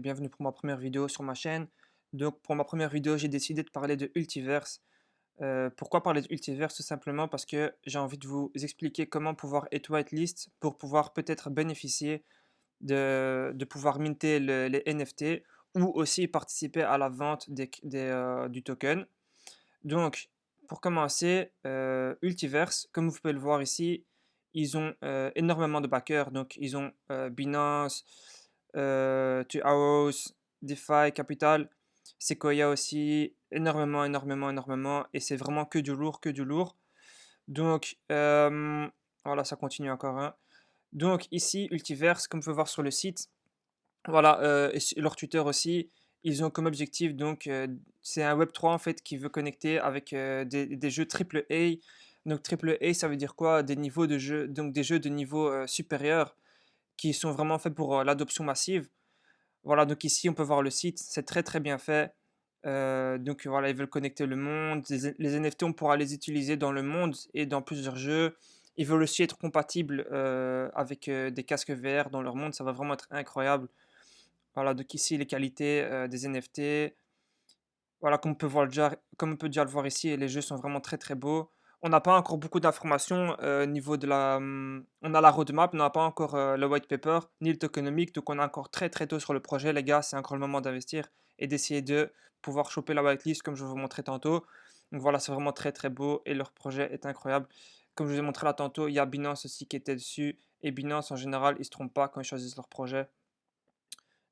bienvenue pour ma première vidéo sur ma chaîne. Donc pour ma première vidéo, j'ai décidé de parler de Ultiverse. Pourquoi parler de Ultiverse? Tout simplement parce que j'ai envie de vous expliquer comment pouvoir être whitelist pour pouvoir peut-être bénéficier de pouvoir minter les NFT ou aussi participer à la vente du token. Donc pour commencer, Ultiverse, comme vous pouvez le voir ici, ils ont énormément de backers. Donc ils ont Binance, Two Arrows, DeFi, Capital, Sequoia aussi, énormément, énormément, énormément. Et c'est vraiment que du lourd, que du lourd. Donc, voilà, ça continue encore, hein. Donc, ici, Ultiverse, comme vous pouvez voir sur le site, voilà, et leur Twitter aussi, ils ont comme objectif, donc, c'est un Web3 en fait qui veut connecter avec des jeux triple A. Donc, triple A, ça veut dire quoi? Des niveaux de jeu, donc des jeux de niveau supérieur qui sont vraiment faits pour l'adoption massive. Voilà, donc ici, on peut voir le site, c'est très très bien fait. Donc voilà, ils veulent connecter le monde. Les NFT, on pourra les utiliser dans le monde et dans plusieurs jeux. Ils veulent aussi être compatibles avec des casques VR dans leur monde, ça va vraiment être incroyable. Voilà, donc ici, les qualités des NFT. Voilà, comme on peut déjà le voir ici, les jeux sont vraiment très très beaux. On n'a pas encore beaucoup d'informations au niveau de on a la roadmap, on n'a pas encore le white paper, ni le tokenomic, donc on est encore très très tôt sur le projet, les gars. C'est encore le moment d'investir et d'essayer de pouvoir choper la whitelist comme je vous montrais tantôt. Donc voilà, c'est vraiment très très beau et leur projet est incroyable. Comme je vous ai montré là tantôt, il y a Binance aussi qui était dessus. Et Binance en général, ils ne se trompent pas quand ils choisissent leur projet.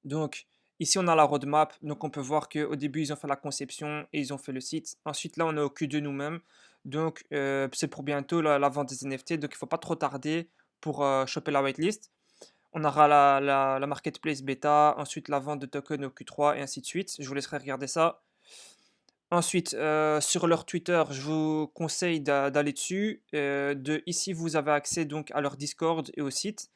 Donc, ici, on a la roadmap. Donc, on peut voir qu'au début, ils ont fait la conception et ils ont fait le site. Ensuite, là, on est au Q2 nous-mêmes. Donc, c'est pour bientôt la vente des NFT. Donc, il ne faut pas trop tarder pour choper la waitlist. On aura la marketplace bêta, ensuite la vente de tokens au Q3 et ainsi de suite. Je vous laisserai regarder ça. Ensuite, sur leur Twitter, je vous conseille d'aller dessus. Ici, vous avez accès donc à leur Discord et au site.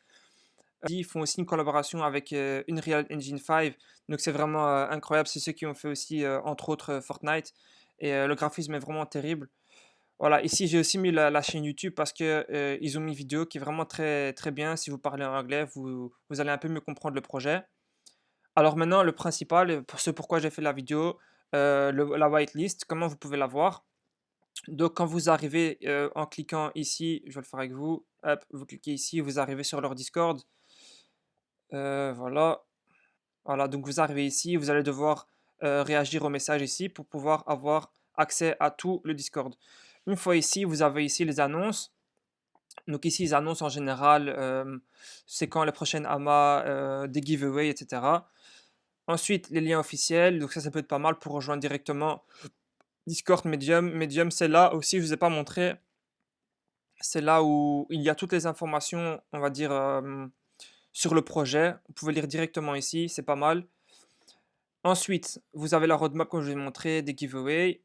Ils font aussi une collaboration avec Unreal Engine 5, donc c'est vraiment incroyable. C'est ceux qui ont fait aussi, entre autres, Fortnite, et le graphisme est vraiment terrible. Voilà, ici j'ai aussi mis la chaîne YouTube parce que ils ont mis une vidéo qui est vraiment très très bien. Si vous parlez en anglais, vous allez un peu mieux comprendre le projet. Alors maintenant, le principal, pour ce pourquoi j'ai fait la vidéo, la whitelist, comment vous pouvez la voir. Donc quand vous arrivez en cliquant ici, je vais le faire avec vous, hop, vous cliquez ici, vous arrivez sur leur Discord. Voilà. Voilà, donc vous arrivez ici, vous allez devoir réagir au message ici pour pouvoir avoir accès à tout le Discord. Une fois ici, vous avez ici les annonces. Donc ici, ils annoncent en général c'est quand les prochaines AMA, des giveaways, etc. Ensuite, les liens officiels. Donc ça peut être pas mal pour rejoindre directement Discord, Medium. Medium, c'est là aussi, je ne vous ai pas montré. C'est là où il y a toutes les informations, on va dire, sur le projet. Vous pouvez lire directement ici, c'est pas mal. Ensuite, vous avez la roadmap comme je vous ai montré, des giveaways.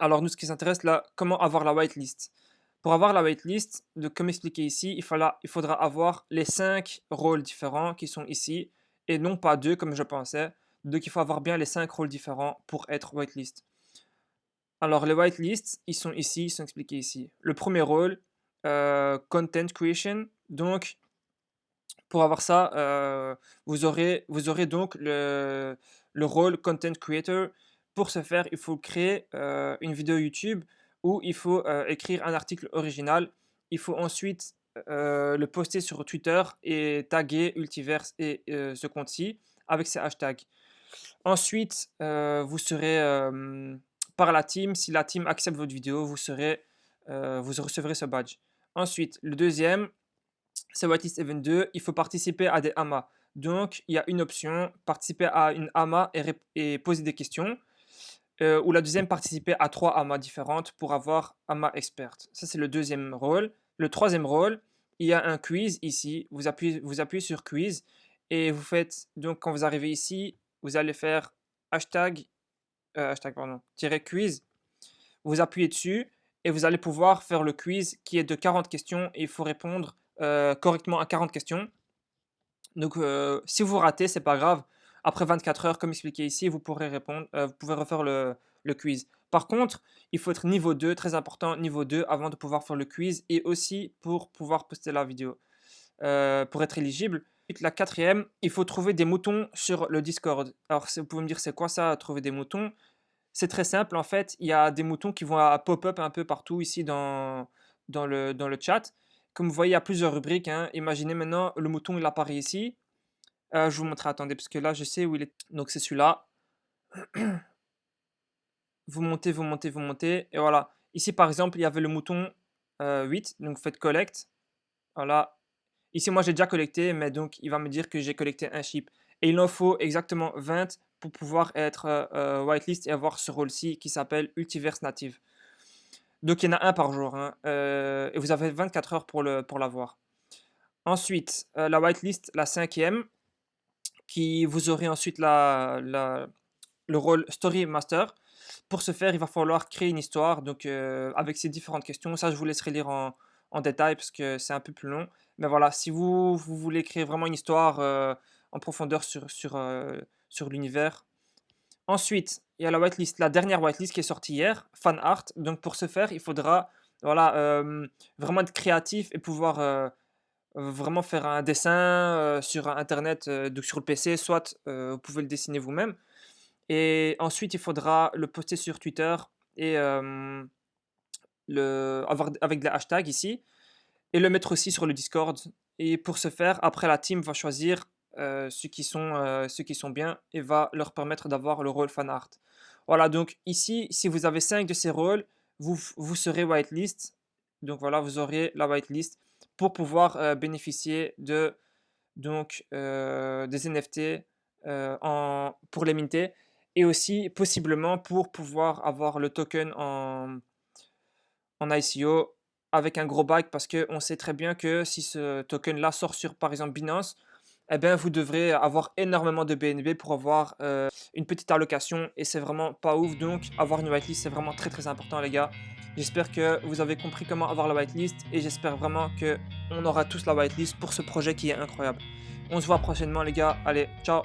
Alors nous, ce qui s'intéresse là, comment avoir la whitelist. Pour avoir la whitelist, comme expliqué ici, il faudra avoir les 5 rôles différents qui sont ici, et non pas 2 comme je pensais. Donc il faut avoir bien les 5 rôles différents pour être whitelist. Alors les whitelists, ils sont ici, ils sont expliqués ici. Le premier rôle, content creation. Donc pour avoir ça, vous aurez donc le rôle content creator. Pour ce faire, il faut créer une vidéo YouTube où il faut écrire un article original. Il faut ensuite le poster sur Twitter et taguer Ultiverse et ce compte-ci avec ces hashtags. Ensuite, vous serez par la team. Si la team accepte votre vidéo, vous recevrez ce badge. Ensuite, le deuxième, c'est Whitelist Event 2, il faut participer à des AMA. Donc, il y a une option, participer à une AMA et poser des questions. Ou la deuxième, participer à 3 AMA différentes pour avoir AMA Expert. Ça, c'est le deuxième rôle. Le troisième rôle, il y a un quiz ici. Vous appuyez sur quiz et vous faites, donc quand vous arrivez ici, vous allez faire hashtag, tiret quiz. Vous appuyez dessus et vous allez pouvoir faire le quiz qui est de 40 questions et il faut répondre correctement à 40 questions. Donc, si vous ratez, c'est pas grave. Après 24 heures, comme expliqué ici, vous pourrez répondre, vous pouvez refaire le quiz. Par contre, il faut être niveau 2, très important, niveau 2 avant de pouvoir faire le quiz et aussi pour pouvoir poster la vidéo. Pour être éligible, La quatrième, il faut trouver des moutons sur le Discord. Alors, vous pouvez me dire, c'est quoi ça, trouver des moutons? C'est très simple, en fait, il y a des moutons qui vont pop-up un peu partout ici dans le chat. Comme vous voyez, il y a plusieurs rubriques, hein. Imaginez maintenant, le mouton, il apparaît ici. Je vous montrerai, attendez, parce que là, je sais où il est. Donc, c'est celui-là. Vous montez, vous montez, vous montez. Et voilà. Ici, par exemple, il y avait le mouton 8. Donc, vous faites collect. Voilà. Ici, moi, j'ai déjà collecté, mais donc, il va me dire que j'ai collecté un chip. Et il en faut exactement 20 pour pouvoir être whitelist et avoir ce rôle-ci qui s'appelle Ultiverse Native. Donc, il y en a un par jour, hein, et vous avez 24 heures pour l'avoir. Ensuite, la whitelist, la cinquième, qui vous aurez ensuite le rôle Story Master. Pour ce faire, il va falloir créer une histoire, donc avec ces différentes questions. Ça, je vous laisserai lire en détail parce que c'est un peu plus long. Mais voilà, si vous voulez créer vraiment une histoire en profondeur sur l'univers. Ensuite, il y a la whitelist, la dernière whitelist qui est sortie hier, fan art. Donc pour ce faire, il faudra voilà, vraiment être créatif et pouvoir vraiment faire un dessin sur Internet, donc sur le PC, soit vous pouvez le dessiner vous-même. Et ensuite, il faudra le poster sur Twitter et avoir avec des hashtags ici et le mettre aussi sur le Discord. Et pour ce faire, après la team va choisir ceux qui sont bien et va leur permettre d'avoir le rôle fan art. Voilà, donc ici, si vous avez 5 de ces rôles, vous serez whitelist. Donc voilà, vous aurez la whitelist pour pouvoir bénéficier des NFT pour les minter et aussi possiblement pour pouvoir avoir le token en ICO avec un gros back parce qu'on sait très bien que si ce token là sort sur par exemple Binance, eh bien vous devrez avoir énormément de BNB pour avoir une petite allocation et c'est vraiment pas ouf, donc avoir une whitelist c'est vraiment très très important les gars. J'espère que vous avez compris comment avoir la whitelist et j'espère vraiment que on aura tous la whitelist pour ce projet qui est incroyable. On se voit prochainement les gars, allez ciao.